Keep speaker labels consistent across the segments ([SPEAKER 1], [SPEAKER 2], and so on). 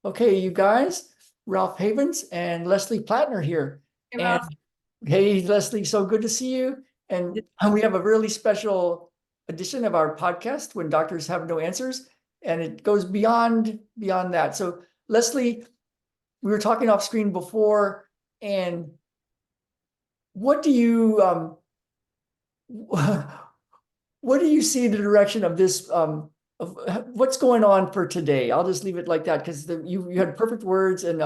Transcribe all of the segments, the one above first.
[SPEAKER 1] Okay, you guys, Ralph Havens and Leslie Platner here.
[SPEAKER 2] Hey,
[SPEAKER 1] And
[SPEAKER 2] Ralph.
[SPEAKER 1] hey, Leslie, so good to see you. And we have a really special edition of our podcast, When Doctors Have No Answers, and it goes beyond that. So, Leslie, we were talking off screen before, and what do you what do you see the direction of this of what's going on for today? I'll just leave it like that because you had perfect words, and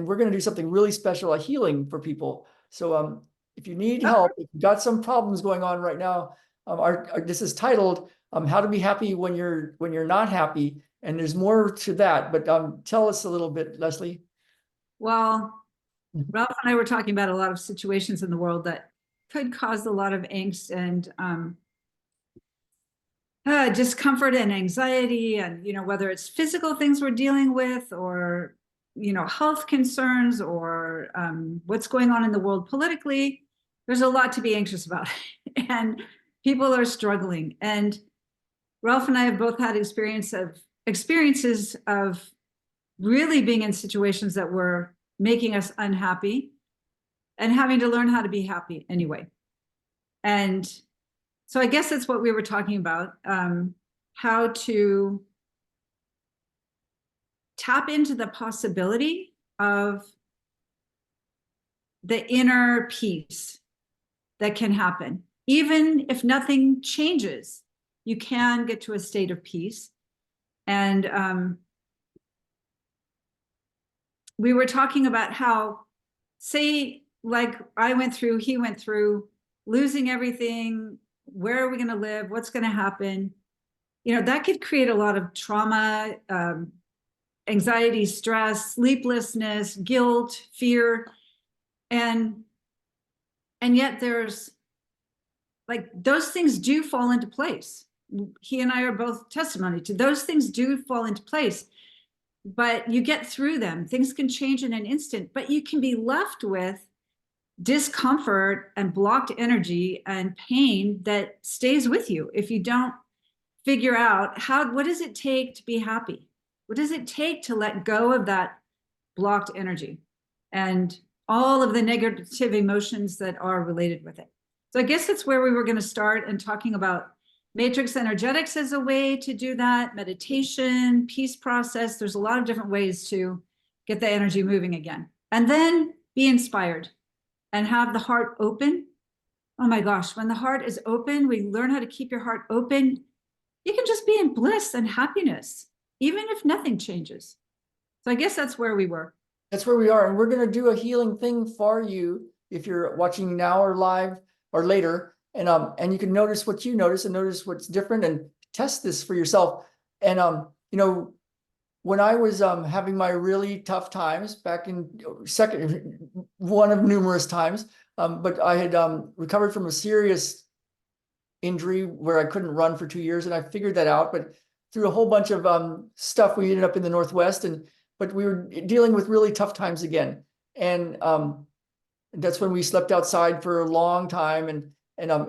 [SPEAKER 1] we're going to do something really special, a healing for people. So if you need
[SPEAKER 2] Oh,
[SPEAKER 1] help, if you've got some problems going on right now, this is titled "How to Be Happy When You're Not Happy," and there's more to that. But tell us a little bit, Leslie.
[SPEAKER 2] well, Ralph and I were talking about a lot of situations in the world that could cause a lot of angst and discomfort and anxiety, and whether it's physical things we're dealing with, or health concerns, or what's going on in the world politically. There's a lot to be anxious about, and people are struggling. And Ralph and I have both had experiences of really being in situations that were making us unhappy and having to learn how to be happy anyway. And so I guess that's what we were talking about, how to tap into the possibility of the inner peace that can happen. Even if nothing changes, you can get to a state of peace. And we were talking about how, say, like I went through, he went through, losing everything. Where are we going to live? What's going to happen? That could create a lot of trauma, anxiety, stress, sleeplessness, guilt, fear. And yet there's, like, those things do fall into place. He and I are both testimony to those things do fall into place. But you get through them. Things can change in an instant, but you can be left with discomfort and blocked energy and pain that stays with you if you don't figure out what does it take to be happy? What does it take to let go of that blocked energy and all of the negative emotions that are related with it? So I guess that's where we were going to start, and talking about matrix energetics as a way to do that, meditation, peace process. There's a lot of different ways to get the energy moving again. And then be inspired and have the heart open. Oh my gosh, when the heart is open, we learn how to keep your heart open. You can just be in bliss and happiness, even if nothing changes. So I guess that's where we were.
[SPEAKER 1] That's where we are, and we're going to do a healing thing for you if you're watching now or live or later. And you can notice what you notice and notice what's different and test this for yourself. And when I was having my really tough times back in second one of numerous times, but I had recovered from a serious injury where I couldn't run for 2 years, and I figured that out. But through a whole bunch of stuff, we ended up in the Northwest, but we were dealing with really tough times again. And that's when we slept outside for a long time, and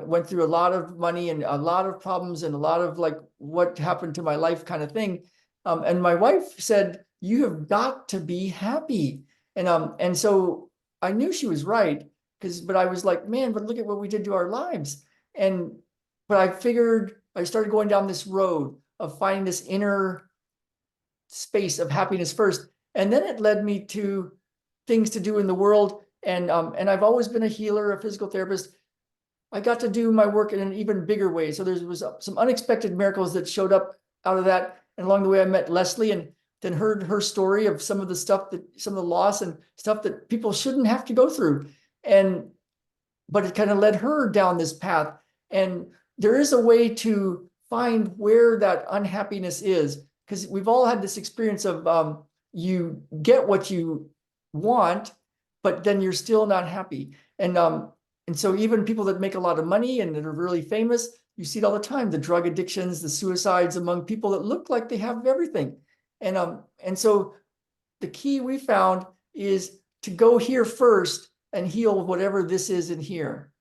[SPEAKER 1] went through a lot of money and a lot of problems and a lot of, like, what happened to my life kind of thing. And my wife said, "You have got to be happy." And so I knew she was right, but I was like, man, but look at what we did to our lives. But I figured, I started going down this road of finding this inner space of happiness first. And then it led me to things to do in the world. And I've always been a healer, a physical therapist. I got to do my work in an even bigger way. So there was some unexpected miracles that showed up out of that. And along the way, I met Leslie, and then heard her story of some of the loss and stuff that people shouldn't have to go through. But it kind of led her down this path. And there is a way to find where that unhappiness is, because we've all had this experience of you get what you want, but then you're still not happy. And so even people that make a lot of money and that are really famous, you see it all the time, the drug addictions, the suicides among people that look like they have everything. And so the key we found is to go here first and heal whatever this is in here.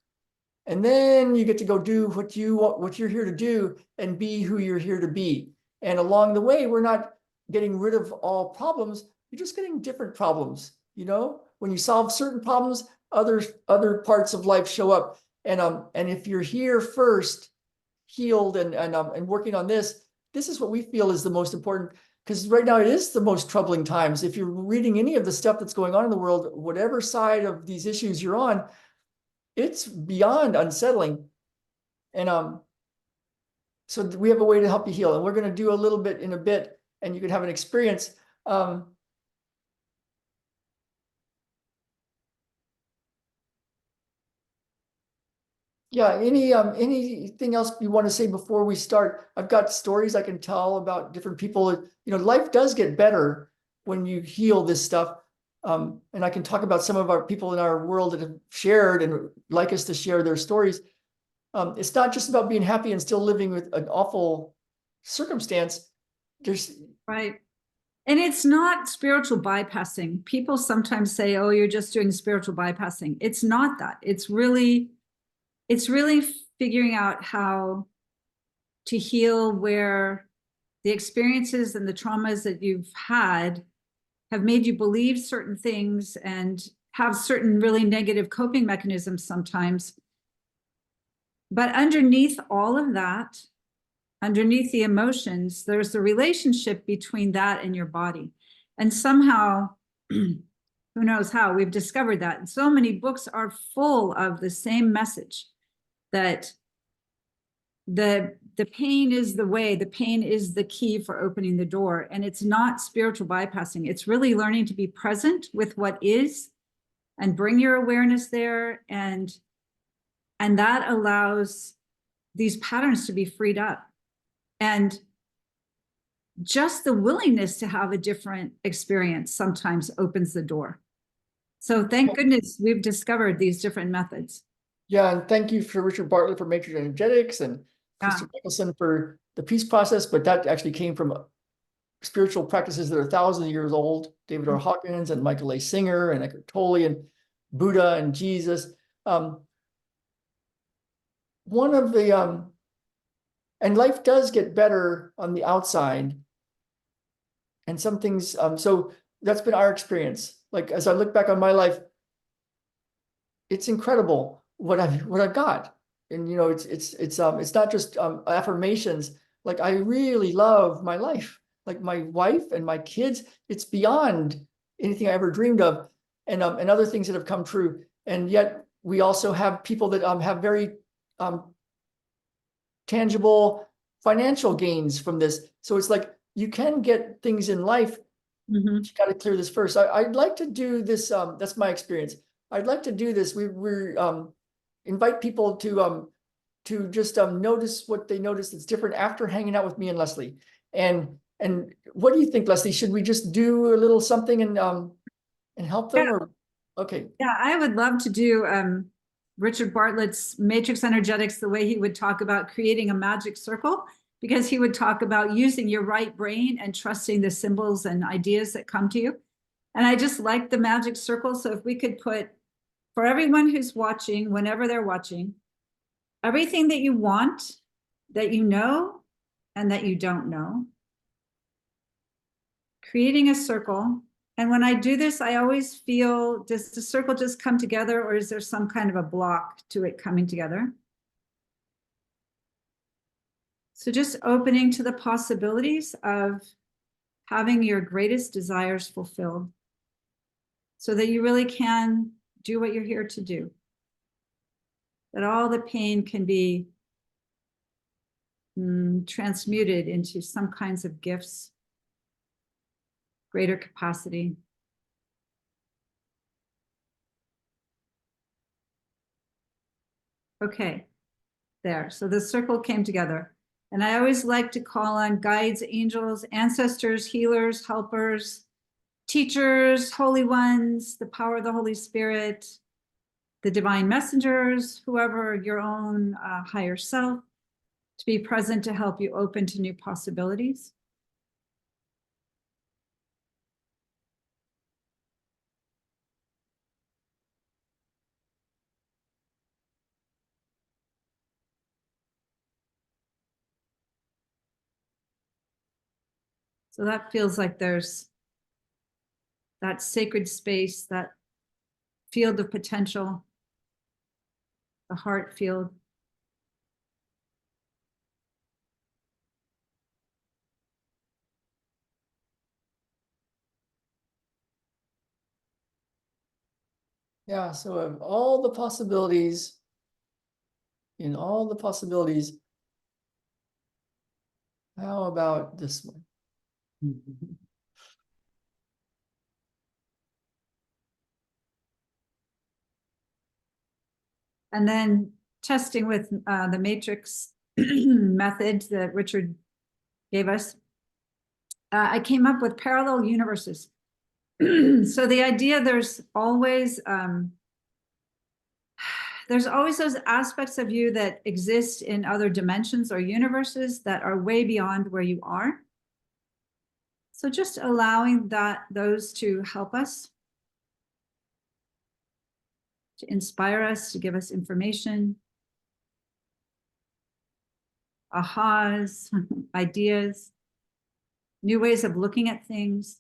[SPEAKER 1] And then you get to go do what you're here to do, and be who you're here to be. And along the way, we're not getting rid of all problems, you're just getting different problems, you know? When you solve certain problems, other parts of life show up. And if you're here first, healed and working on this, this is what we feel is the most important, because right now it is the most troubling times. If you're reading any of the stuff that's going on in the world, whatever side of these issues you're on, it's beyond unsettling. And so we have a way to help you heal, and we're going to do a little bit in a bit, and you can have an experience. Yeah, anything else you want to say before we start? I've got stories I can tell about different people. You know, life does get better when you heal this stuff. And I can talk about some of our people in our world that have shared and like us to share their stories. It's not just about being happy and still living with an awful circumstance. There's
[SPEAKER 2] Right. And it's not spiritual bypassing. People sometimes say, oh, you're just doing spiritual bypassing. It's not that. It's really figuring out how to heal where the experiences and the traumas that you've had have made you believe certain things and have certain really negative coping mechanisms sometimes. But underneath all of that, underneath the emotions, there's a relationship between that and your body. And somehow, who knows how, we've discovered that. And so many books are full of the same message, that the pain is the way, the pain is the key for opening the door. And it's not spiritual bypassing. It's really learning to be present with what is and bring your awareness there. And that allows these patterns to be freed up. And just the willingness to have a different experience sometimes opens the door. So thank goodness we've discovered these different methods.
[SPEAKER 1] Yeah, and thank you for Richard Bartlett for matrix energetics and Christopher Mickelson for the peace process, but that actually came from spiritual practices that are thousands of years old. David R. Hawkins and Michael A. Singer and Eckhart Tolle and Buddha and Jesus. One of the and life does get better on the outside, and some things. So that's been our experience. Like as I look back on my life, it's incredible what I've got. And you know, it's not just affirmations. Like I really love my life, like my wife and my kids. It's beyond anything I ever dreamed of, and other things that have come true. And yet we also have people that have very tangible financial gains from this. So it's like you can get things in life.
[SPEAKER 2] Mm-hmm.
[SPEAKER 1] You got to clear this first. I'd like to do this. That's my experience. I'd like to do this. We're invite people to just notice what they notice that's different after hanging out with me and Leslie. And what do you think, Leslie? Should we just do a little something and help them?
[SPEAKER 2] Yeah.
[SPEAKER 1] Or okay.
[SPEAKER 2] Yeah, I would love to do Richard Bartlett's matrix energetics, the way he would talk about creating a magic circle, because he would talk about using your right brain and trusting the symbols and ideas that come to you. And I just like the magic circle. So if we could put, for everyone who's watching, whenever they're watching, everything that you want, that you know, and that you don't know, creating a circle. And when I do this, I always feel, does the circle just come together, or is there some kind of a block to it coming together? So just opening to the possibilities of having your greatest desires fulfilled so that you really can do what you're here to do. That all the pain can be transmuted into some kinds of gifts, greater capacity. Okay, there. So the circle came together. And I always like to call on guides, angels, ancestors, healers, helpers, teachers, holy ones, the power of the Holy Spirit, the divine messengers, whoever, your own higher self, to be present to help you open to new possibilities. So that feels like there's that sacred space, that field of potential, the heart field.
[SPEAKER 1] Yeah, so of all the possibilities, in all the possibilities, how about this one?
[SPEAKER 2] And then testing with the matrix method that Richard gave us, I came up with parallel universes. So the idea there's always those aspects of you that exist in other dimensions or universes that are way beyond where you are. So just allowing those to help us, to inspire us, to give us information, ahas, ideas, new ways of looking at things.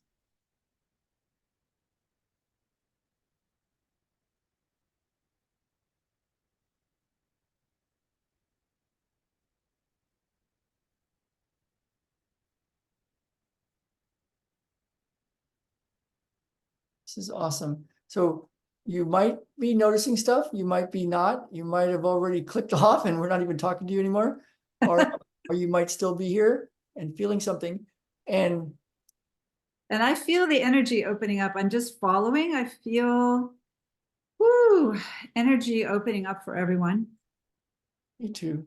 [SPEAKER 1] This is awesome. So you might be noticing stuff, you might be not, you might have already clicked off and we're not even talking to you anymore, or you might still be here and feeling something. And
[SPEAKER 2] I feel the energy opening up. I'm just following. I feel, whoo, energy opening up for everyone.
[SPEAKER 1] me too.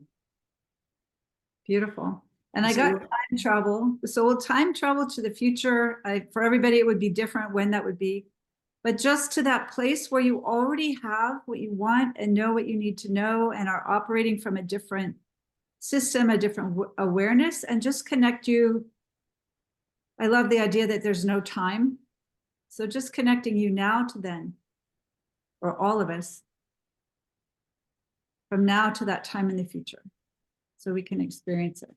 [SPEAKER 2] Beautiful. And I
[SPEAKER 1] So
[SPEAKER 2] got time travel. So we'll time travel to the future. For everybody, it would be different when that would be. But just to that place where you already have what you want and know what you need to know and are operating from a different system, a different awareness, and just connect you. I love the idea that there's no time. So just connecting you now to then, or all of us, from now to that time in the future, so we can experience it.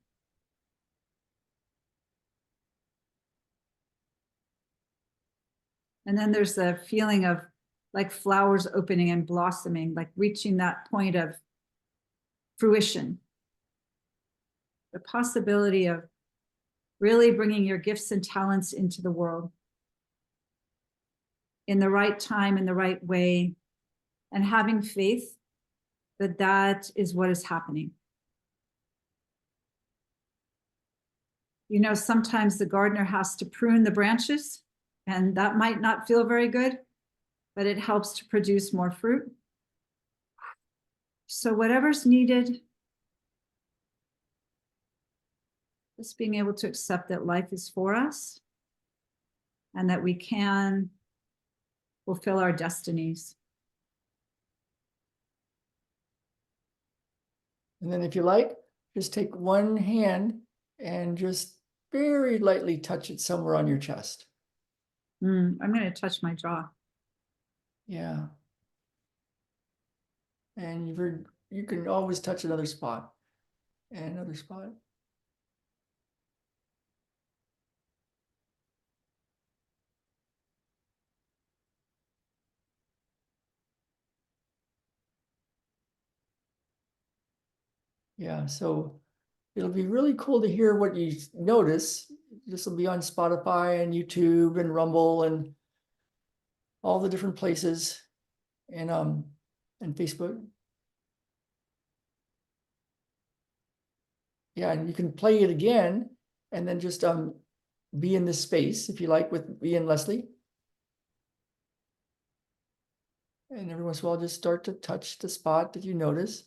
[SPEAKER 2] And then there's the feeling of like flowers opening and blossoming, like reaching that point of fruition. The possibility of really bringing your gifts and talents into the world in the right time, in the right way, and having faith that that is what is happening. You know, sometimes the gardener has to prune the branches, and that might not feel very good, but it helps to produce more fruit. So whatever's needed, just being able to accept that life is for us and that we can fulfill our destinies.
[SPEAKER 1] And then if you like, just take one hand and just very lightly touch it somewhere on your chest.
[SPEAKER 2] I'm going to touch my jaw.
[SPEAKER 1] Yeah. And you can always touch another spot and another spot. Yeah, so it'll be really cool to hear what you notice. This will be on Spotify and YouTube and Rumble and all the different places and Facebook. Yeah, and you can play it again and then just be in this space if you like with me and Leslie. And every once in a while just start to touch the spot that you notice.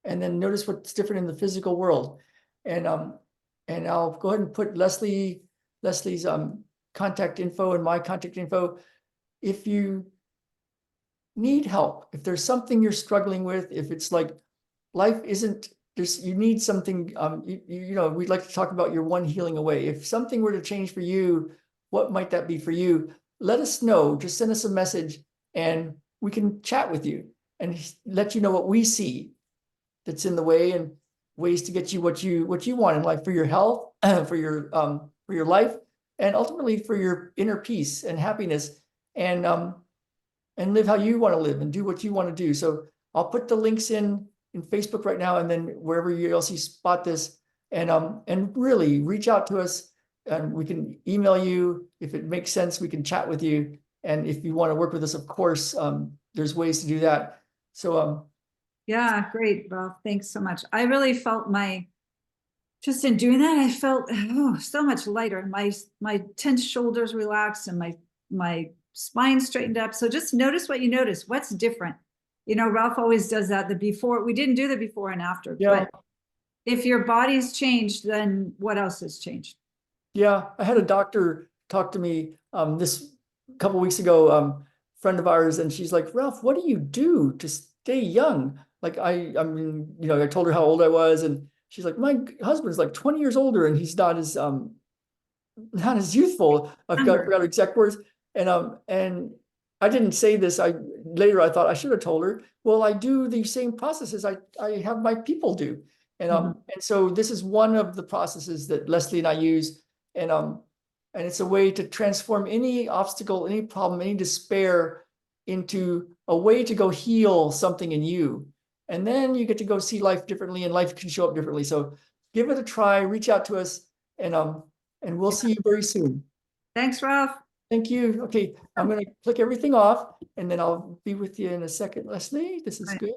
[SPEAKER 1] And then notice what's different in the physical world. And I'll go ahead and put Leslie's contact info and my contact info. If you need help, if there's something you're struggling with, if it's like life isn't, you need something, you know, we'd like to talk about your one healing away. If something were to change for you, what might that be for you? Let us know. Just send us a message and we can chat with you and let you know what we see that's in the way. And ways to get you what you want in life for your health, for your life, and ultimately for your inner peace and happiness, and live how you want to live and do what you want to do. So I'll put the links in Facebook right now, and then wherever else you spot this, and really reach out to us, and we can email you if it makes sense. We can chat with you, and if you want to work with us, of course, there's ways to do that. So
[SPEAKER 2] Yeah, great, Ralph. Thanks so much. I really felt just in doing that, I felt so much lighter. My tense shoulders relaxed and my spine straightened up. So just notice what you notice. What's different? Ralph always does that. The before, we didn't do the before and after,
[SPEAKER 1] yeah,
[SPEAKER 2] but if your body's changed, then what else has changed?
[SPEAKER 1] yeah. I had a doctor talk to me this couple weeks ago, friend of ours, and she's like, Ralph, what do you do to stay young? Like I mean, I told her how old I was, and she's like, my husband's like 20 years older, and he's not as youthful. Forgot her exact words. And I didn't say this. Later I thought I should have told her. Well, I do the same processes I have my people do. And so this is one of the processes that Leslie and I use. And it's a way to transform any obstacle, any problem, any despair into a way to go heal something in you. And then you get to go see life differently, and life can show up differently. So give it a try, reach out to us, and we'll see you very soon.
[SPEAKER 2] Thanks, Ralph.
[SPEAKER 1] Thank you. Okay, I'm going to click everything off, and then I'll be with you in a second, Leslie. This is good.